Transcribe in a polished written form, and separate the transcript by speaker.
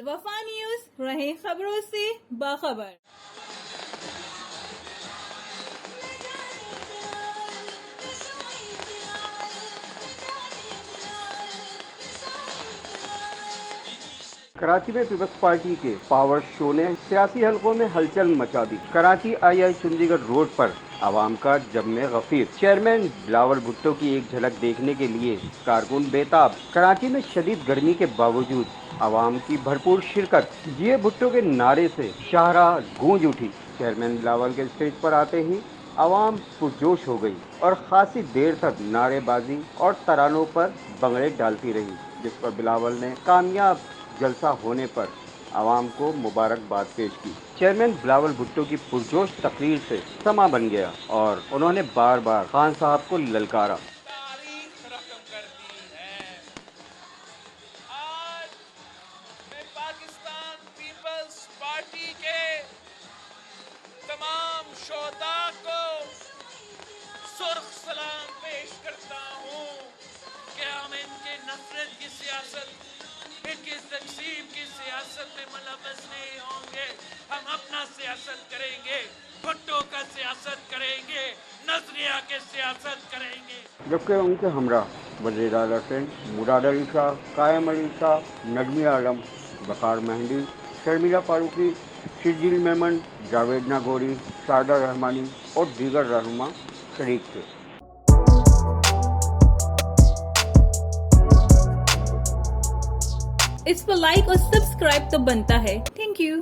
Speaker 1: الوفا news رہیں خبروں سے باخبر۔
Speaker 2: کراچی میں پیپلز پارٹی کے پاور شو نے سیاسی حلقوں میں ہلچل مچا دی۔ کراچی آئی چندی گڑھ روڈ پر عوام کا جم غفیر۔ چیئرمین بلاول بھٹو کی ایک جھلک دیکھنے کے لیے کارکن بےتاب۔ کراچی میں شدید گرمی کے باوجود عوام کی بھرپور شرکت۔ جیے بھٹو کے نعرے سے شاہراہ گونج اٹھی۔ چیئرمین بلاول کے اسٹیج پر آتے ہی عوام پرجوش ہو گئی اور خاصی دیر تک نعرے بازی اور ترانوں پر بنگڑے ڈالتی رہی، جس پر بلاول نے کامیاب جلسہ ہونے پر عوام کو مبارکباد پیش کی۔ چیئرمین بلاول بھٹو کی پرجوش تقریر سے سما بن گیا اور انہوں نے بار بار خان صاحب کو للکارا۔
Speaker 3: تاریخ رقم کرتی ہے۔ آج میں پاکستان پیپلز پارٹی کے تمام شہداء کو سرخ سلام پیش کرتا ہوں کہ ہم ان کے نفرت کی سیاست، ان کی تقسیم کی سیاست میں ملوث نہیں ہوں گے۔ ہم اپنا سیاست کریں گے، بھٹو کا سیاست کریں گے، نظریہ کے سیاست کریں گے۔
Speaker 2: جبکہ ان کے ہمراہ وزیر اعلیٰ سندھ مراد علی شاہ، قائم علی شاہ، نجمی عالم، وقار مہندی، شرمیلا فاروقی، شرجیل میمن، جاوید ناگوری، شاردا رحمانی اور دیگر رہنما شریک تھے۔
Speaker 1: اس پر لائک اور سبسکرائب تو بنتا ہے۔ Thank you.